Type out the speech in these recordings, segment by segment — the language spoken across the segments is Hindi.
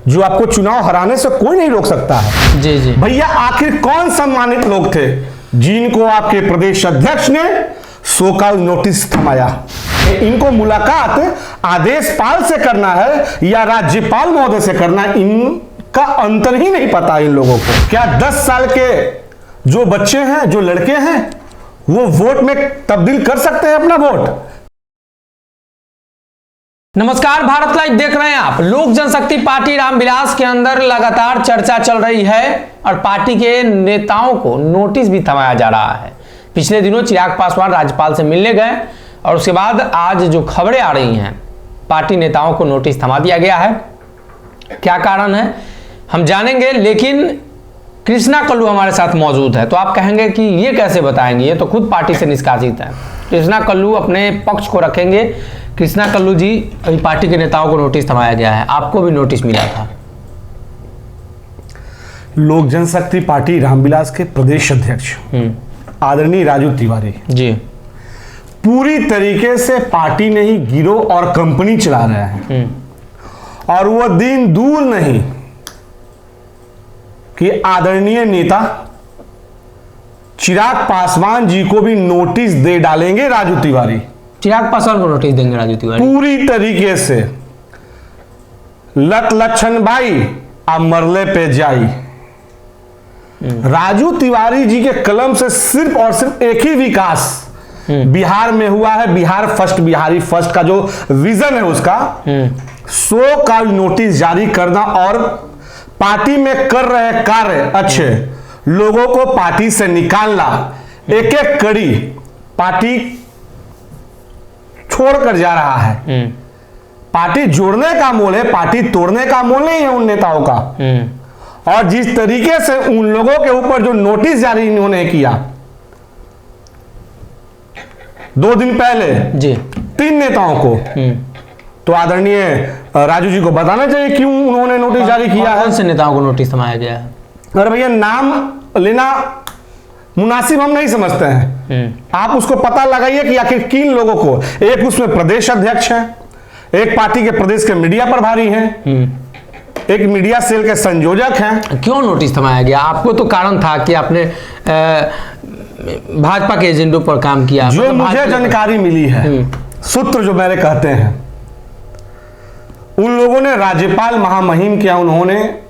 जो आपको चुनाव हराने से कोई नहीं रोक सकता है। जी जी भैया आखिर कौन सम्मानित लोग थे जिनको आपके प्रदेश अध्यक्ष ने शोकॉज नोटिस थमाया? इनको मुलाकात आदेशपाल से करना है या राज्यपाल महोदय से करना है, इनका अंतर ही नहीं पता इन लोगों को। क्या 10 साल के जो बच्चे हैं, जो लड़के हैं, वो वोट में तब्दील कर सकते हैं अपना वोट? नमस्कार, भारत लाइव देख रहे हैं आप। लोक जनशक्ति पार्टी रामविलास के अंदर लगातार चर्चा चल रही है और पार्टी के नेताओं को नोटिस भी थमाया जा रहा है। पिछले दिनों चिराग पासवान राज्यपाल से मिलने गए और उसके बाद आज जो खबरें आ रही हैं, पार्टी नेताओं को नोटिस थमा दिया गया है। क्या कारण है हम जानेंगे, लेकिन कृष्णा कल्लू हमारे साथ मौजूद है। तो आप कहेंगे कि ये कैसे बताएंगे, ये तो खुद पार्टी से निष्कासित है। कृष्णा कल्लू अपने पक्ष को रखेंगे। कृष्णा कल्लू जी, अभी पार्टी के नेताओं को नोटिस थमाया गया है, आपको भी नोटिस मिला था। लोक जनशक्ति पार्टी रामविलास के प्रदेश अध्यक्ष आदरणीय राजू तिवारी जी पूरी तरीके से पार्टी नहीं, गिरोह और कंपनी चला रहे हैं। और वो दिन दूर नहीं कि आदरणीय नेता चिराग पासवान जी को भी नोटिस दे डालेंगे राजू तिवारी। चिराग पासवान को नोटिस देंगे राजू तिवारी पूरी तरीके से। लत लक्षण भाई अब मरले पे जाई। राजू तिवारी जी के कलम से सिर्फ और सिर्फ एक ही विकास बिहार में हुआ है। बिहार फर्स्ट, बिहारी फर्स्ट का जो विजन है उसका 100 का नोटिस जारी करना और पार्टी में कर रहे कार्य अच्छे लोगों को पार्टी से निकालना। एक एक कड़ी पार्टी छोड़कर जा रहा है। पार्टी जोड़ने का मोल है, पार्टी तोड़ने का मोल नहीं है उन नेताओं का। और जिस तरीके से उन लोगों के ऊपर जो नोटिस जारी इन्होंने किया 2 दिन पहले जी 3 नेताओं को, तो आदरणीय राजू जी को बताना चाहिए क्यों उन्होंने नोटिस जारी किया है। कौन से नेताओं को नोटिस थमाया गया है? अरे भैया नाम लेना मुनासिब हम नहीं समझते हैं। आप उसको पता लगाइए कि आखिर किन लोगों को। एक उसमें प्रदेश अध्यक्ष है, एक पार्टी के प्रदेश के मीडिया प्रभारी हैं, एक मीडिया सेल के संयोजक हैं। क्यों नोटिस थमाया गया? आपको तो कारण था कि आपने भाजपा के एजेंडों पर काम किया। जो मुझे जानकारी मिली है, सूत्र जो मेरे कहते हैं, उन लोगों ने राज्यपाल महामहिम किया, उन्होंने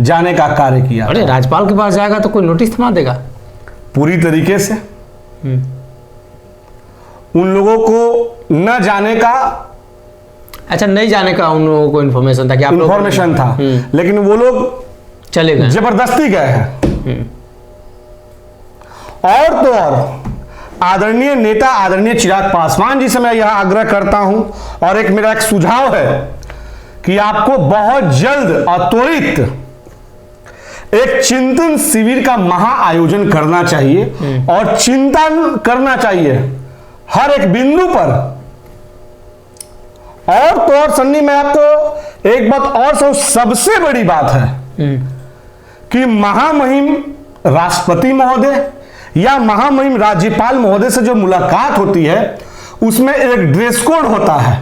जाने का कार्य किया। अरे राज्यपाल के पास जाएगा तो कोई नोटिस थमा देगा? पूरी तरीके से उन लोगों को न जाने का, अच्छा नहीं जाने का उन लोगों को इन्फॉर्मेशन था कि आप इन्फॉर्मेशन था, लेकिन वो लोग चले गए, जबरदस्ती गए हैं। और तो और आदरणीय नेता आदरणीय चिराग पासवान जी से मैं यह आग्रह करता हूं और एक मेरा एक सुझाव है कि आपको बहुत जल्द और त्वरित एक चिंतन शिविर का महा आयोजन करना चाहिए और चिंतन करना चाहिए हर एक बिंदु पर। और तो और सन्नी, मैं आपको एक बात और सबसे बड़ी बात है कि महामहिम राष्ट्रपति महोदय या महामहिम राज्यपाल महोदय से जो मुलाकात होती है उसमें एक ड्रेस कोड होता है।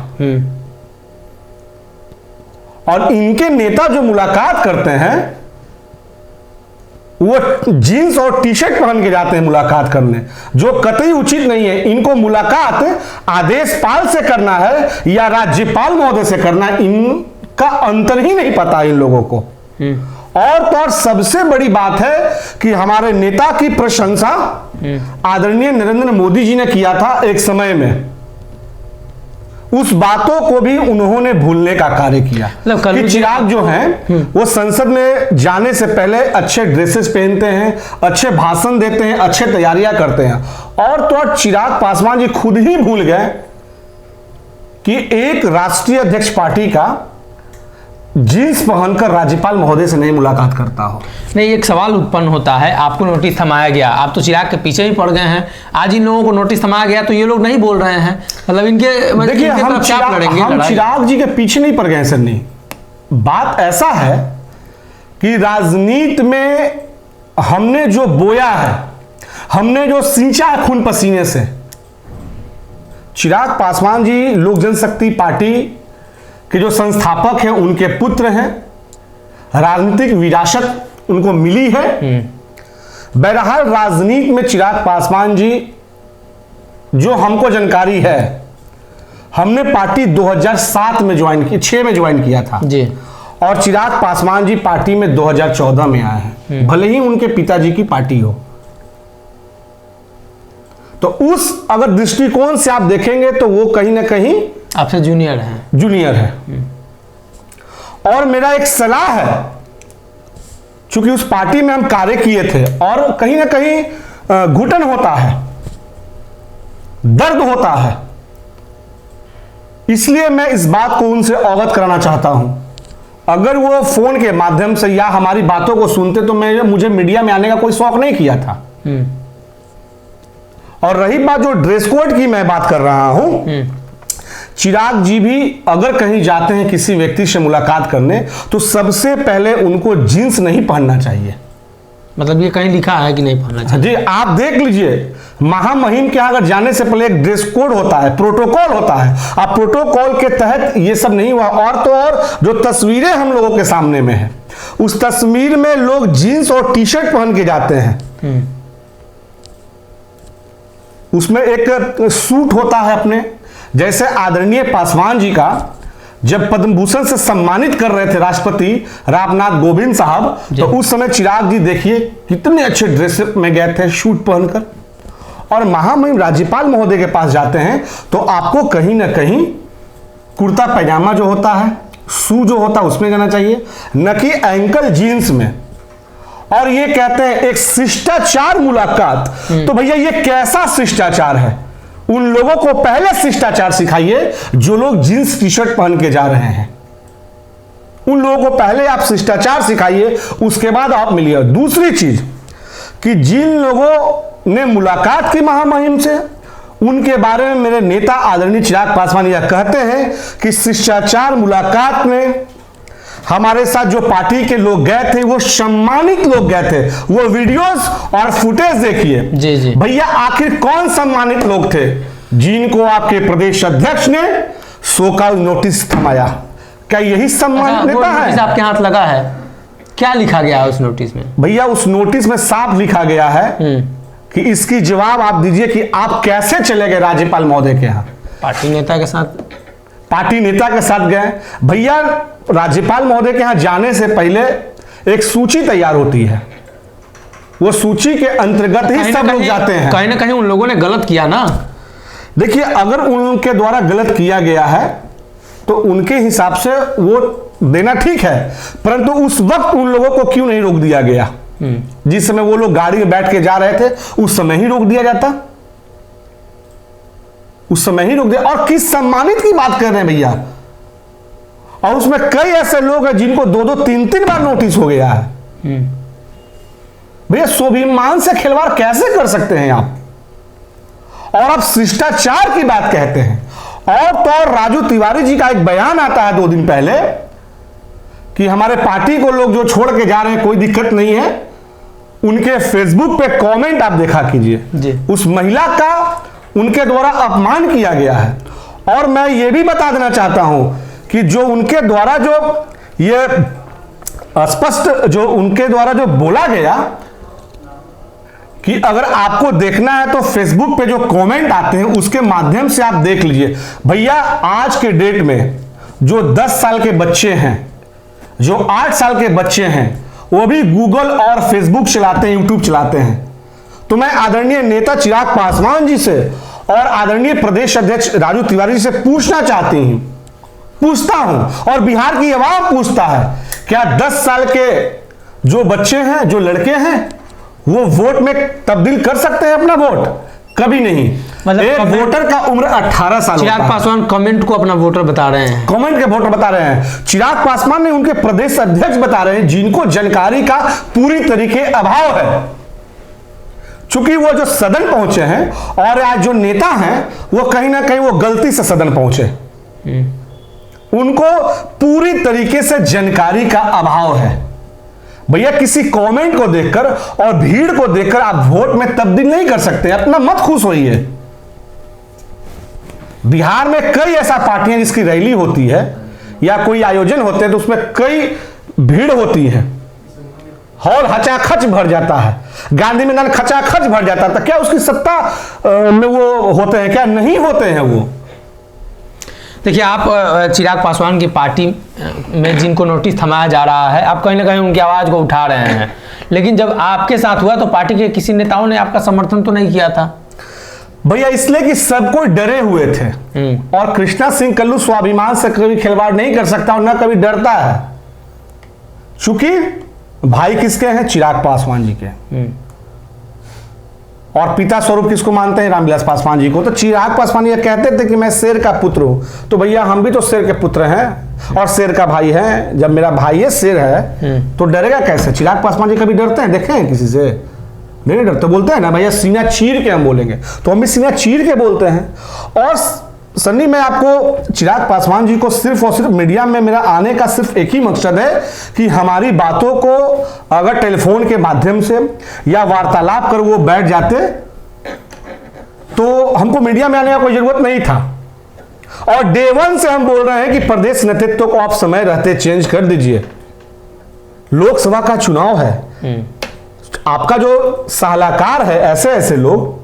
और इनके नेता जो मुलाकात करते हैं वो जीन्स और टी शर्ट पहन के जाते हैं मुलाकात करने, जो कतई उचित नहीं है। इनको मुलाकात आदेशपाल से करना है या राज्यपाल महोदय से करना है, इनका अंतर ही नहीं पता इन लोगों को। और तो और सबसे बड़ी बात है कि हमारे नेता की प्रशंसा आदरणीय नरेंद्र मोदी जी ने किया था एक समय में, उस बातों को भी उन्होंने भूलने का कार्य किया। कि चिराग जो हैं वो संसद में जाने से पहले अच्छे ड्रेसेस पहनते हैं, अच्छे भाषण देते हैं, अच्छे तैयारियां करते हैं। और तो और चिराग पासवान जी खुद ही भूल गए कि एक राष्ट्रीय अध्यक्ष पार्टी का जींस पहनकर राज्यपाल महोदय से नहीं मुलाकात करता हो। नहीं, एक सवाल उत्पन्न होता है, आपको नोटिस थमाया गया, आप तो चिराग के पीछे ही पड़ गए हैं, आज इन लोगों को नोटिस थमाया गया तो ये लोग नहीं बोल रहे हैं, मतलब इनके देखिए हम चिराग जी के पीछे नहीं पड़ गए सर। नहीं, बात ऐसा है कि राजनीति में हमने जो बोया है, हमने जो सींचा है खून पसीने से, चिराग पासवान जी लोक जनशक्ति पार्टी कि जो संस्थापक हैं उनके पुत्र हैं, राजनीतिक विरासत उनको मिली है। बहरहाल राजनीति में चिराग पासवान जी, जो हमको जानकारी है, हमने पार्टी 2007 में ज्वाइन की, 6 में ज्वाइन किया था जी। और चिराग पासवान जी पार्टी में 2014 में आए हैं, भले ही उनके पिताजी की पार्टी हो। तो उस अगर दृष्टिकोण से आप देखेंगे तो वो कहीं ना कहीं आपसे जूनियर है। और मेरा एक सलाह है, चूंकि उस पार्टी में हम कार्य किए थे और कहीं ना कहीं घुटन होता है, दर्द होता है, इसलिए मैं इस बात को उनसे अवगत कराना चाहता हूं। अगर वो फोन के माध्यम से या हमारी बातों को सुनते तो मुझे मीडिया में आने का कोई शौक नहीं किया था। और रही बात जो ड्रेस कोड की मैं बात कर रहा हूं, चिराग जी भी अगर कहीं जाते हैं किसी व्यक्ति से मुलाकात करने तो सबसे पहले उनको जींस नहीं पहनना चाहिए। मतलब ये कहीं लिखा है कि नहीं पहनना चाहिए? जी, आप देख लीजिए, महामहिम के यहाँ अगर जाने से पहले एक ड्रेस कोड होता है, प्रोटोकॉल होता है। अब प्रोटोकॉल के तहत ये सब नहीं हुआ। और तो और जो तस्वीरें हम लोगों के सामने में है, उस तस्वीर में लोग जीन्स और टी शर्ट पहन के जाते हैं। उसमें एक सूट होता है अपने, जैसे आदरणीय पासवान जी का जब पद्म भूषण से सम्मानित कर रहे थे राष्ट्रपति रामनाथ कोविंद साहब, तो उस समय चिराग जी देखिए कितने अच्छे ड्रेस में गए थे, सूट पहनकर। और महामहिम राज्यपाल महोदय के पास जाते हैं तो आपको कहीं ना कहीं कुर्ता पैजामा जो होता है, शू जो होता है उसमें जाना चाहिए, न कि एंकल जीन्स में। और ये कहते हैं एक शिष्टाचार मुलाकात, तो भैया ये कैसा शिष्टाचार है? उन लोगों को पहले शिष्टाचार सिखाइए जो लोग जींस टी शर्ट पहन के जा रहे हैं। उन लोगों को पहले आप शिष्टाचार सिखाइए, उसके बाद आप मिलिए। दूसरी चीज कि जिन लोगों ने मुलाकात की महामहिम से, उनके बारे में मेरे नेता आदरणीय चिराग पासवान यह कहते हैं कि शिष्टाचार मुलाकात में हमारे साथ जो पार्टी के लोग गए थे वो सम्मानित लोग गए थे। वो वीडियोस और फुटेज देखिए। जी जी भैया, आखिर कौन सम्मानित लोग थे जिनको आपके प्रदेश अध्यक्ष ने शोकॉज नोटिस थमाया? क्या यही सम्मानित नेता है? आपके हाथ लगा है, क्या लिखा गया है उस नोटिस में? भैया, उस नोटिस में साफ लिखा गया है कि इसकी जवाब आप दीजिए कि आप कैसे चले गए राज्यपाल महोदय के यहाँ। पार्टी नेता के साथ गए। भैया, राज्यपाल महोदय के यहाँ जाने से पहले एक सूची तैयार होती है, वो सूची के अंतर्गत ही सब लोग जाते हैं। कहीं ना कहीं उन लोगों ने गलत किया ना। देखिए, अगर उनके द्वारा गलत किया गया है तो उनके हिसाब से वो देना ठीक है, परंतु उस वक्त उन लोगों को क्यों नहीं रोक दिया गया? जिस समय वो लोग गाड़ी में बैठ के जा रहे थे उस समय ही रोक दिया जाता, उस समय ही रोक दिया। और किस सम्मानित की बात कर रहे हैं भैया? और उसमें कई ऐसे लोग हैं जिनको 2-2, 3-3 बार नोटिस हो गया है। भैया, स्वाभिमान से खिलवाड़ कैसे कर सकते हैं आप? और आप शिष्टाचार की बात कहते हैं। और तो और राजू तिवारी जी का एक बयान आता है 2 दिन पहले कि हमारे पार्टी को लोग जो छोड़ के जा रहे हैं कोई दिक्कत नहीं है। उनके फेसबुक पे कमेंट आप देखा कीजिए, उस महिला का उनके द्वारा अपमान किया गया है। और मैं ये भी बता देना चाहता हूं कि जो उनके द्वारा जो ये स्पष्ट जो उनके द्वारा जो बोला गया कि अगर आपको देखना है तो फेसबुक पे जो कमेंट आते हैं उसके माध्यम से आप देख लीजिए। भैया, आज के डेट में जो 10 साल के बच्चे हैं, जो 8 साल के बच्चे हैं, वो भी गूगल और फेसबुक चलाते हैं, यूट्यूब चलाते हैं। तो मैं आदरणीय नेता चिराग पासवान जी से और आदरणीय प्रदेश अध्यक्ष राजू तिवारी जी से पूछता हूं और बिहार की आवाम पूछता है, क्या 10 साल के जो बच्चे हैं, जो लड़के हैं, वो वोट में तब्दील कर सकते हैं अपना वोट? कभी नहीं। मतलब एक वोटर का उम्र 18 साल। चिराग पासवान कमेंट को अपना वोटर बता रहे हैं, कमेंट के वोटर बता रहे हैं। चिराग पासवान ने उनके प्रदेश अध्यक्ष बता रहे हैं जिनको जानकारी का पूरी तरीके अभाव है। चूंकि वो जो सदन पहुंचे हैं और आज जो नेता हैं वो कहीं ना कहीं वो गलती से सदन पहुंचे, उनको पूरी तरीके से जानकारी का अभाव है। भैया, किसी कमेंट को देखकर और भीड़ को देखकर आप वोट में तब्दील नहीं कर सकते। अपना मत खुश होइए। बिहार में कई ऐसा पार्टियां जिसकी रैली होती है या कोई आयोजन होते हैं तो उसमें कई भीड़ होती है, हॉल खचाखच भर जाता है, गांधी मैदान खचाखच भर जाता है, तो क्या उसकी सत्ता में वो होते हैं? क्या नहीं होते हैं वो? देखिए, आप चिराग पासवान की पार्टी में जिनको नोटिस थमाया जा रहा है, आप कहीं ना कहीं उनकी आवाज़ को उठा रहे हैं, लेकिन जब आपके साथ हुआ तो पार्टी के किसी नेताओं ने आपका समर्थन तो नहीं किया था? भैया इसलिए कि सब कोई डरे हुए थे, और कृष्णा सिंह कल्लू स्वाभिमान से कभी खिलवाड़ नहीं कर सकता और ना कभी डरता है, चूंकि भाई किसके हैं? चिराग पासवान जी के, और पिता स्वरूप किसको मानते हैं? रामविलास पासवान जी को। तो चिराग पासवान ये कहते थे कि मैं शेर का पुत्र हूं, तो भैया हम भी तो शेर के पुत्र हैं और शेर का भाई हैं। जब मेरा भाई है शेर है तो डरेगा कैसे? चिराग पासवान जी कभी डरते हैं? देखे हैं किसी से? नहीं डरते। बोलते हैं ना भैया सीना चीर के हम बोलेंगे, तो हम भी सीना चीर के बोलते हैं। और सन्नी, मैं आपको चिराग पासवान जी को सिर्फ और सिर्फ मीडिया में मेरा आने का सिर्फ एक ही मकसद है कि हमारी बातों को अगर टेलीफोन के माध्यम से या वार्तालाप कर वो बैठ जाते तो हमको मीडिया में आने का कोई जरूरत नहीं था। और डे वन से हम बोल रहे हैं कि प्रदेश नेतृत्व को आप समय रहते चेंज कर दीजिए। लोकसभा का चुनाव है, आपका जो सलाहकार है, ऐसे ऐसे लोग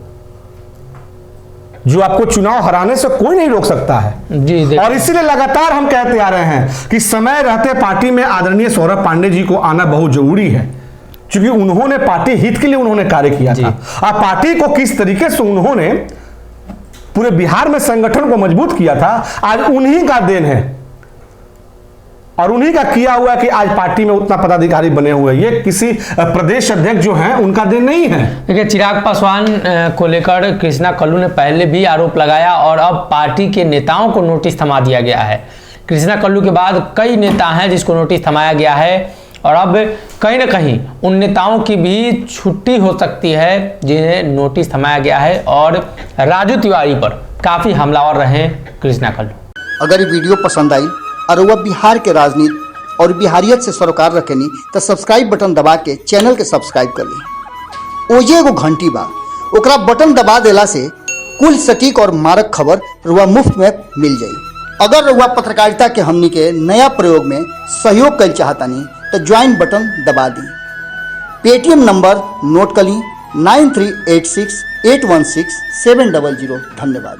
जो आपको चुनाव हराने से कोई नहीं रोक सकता है जी। और इसीलिए लगातार हम कहते आ रहे हैं कि समय रहते पार्टी में आदरणीय सौरभ पांडे जी को आना बहुत जरूरी है, क्योंकि उन्होंने पार्टी हित के लिए उन्होंने कार्य किया था। अब पार्टी को किस तरीके से उन्होंने पूरे बिहार में संगठन को मजबूत किया था, आज उन्हीं का देन है और उन्हीं का किया हुआ है कि आज पार्टी में उतना पदाधिकारी बने हुए। ये किसी प्रदेश अध्यक्ष जो हैं उनका देन नहीं है। देखिए, चिराग पासवान को लेकर कृष्णा कल्लू ने पहले भी आरोप लगाया और अब पार्टी के नेताओं को नोटिस थमा दिया गया है। कृष्णा कल्लू के बाद कई नेता हैं जिसको नोटिस थमाया गया है और अब कहीं ना कहीं उन नेताओं की भी छुट्टी हो सकती है जिन्हें नोटिस थमाया गया है। और राजू तिवारी पर काफ़ी हमलावर रहे कृष्णा कल्लू। अगर ये वीडियो पसंद आई और वह बिहार के राजनीति और बिहारियत से सरोकार रखेनी तो सब्सक्राइब बटन दबा के चैनल के सब्सक्राइब कर ली। ओजे एगो घंटी बा, ओकरा बटन दबा देला से कुल सटीक और मारक खबर रुआ मुफ्त में मिल जाई। अगर रुआ पत्रकारिता के हमनी के नया प्रयोग में सहयोग कर चाहतानी तो ज्वाइन बटन दबा दी। पेटीएम नंबर नोट कर ली 9386816700। धन्यवाद।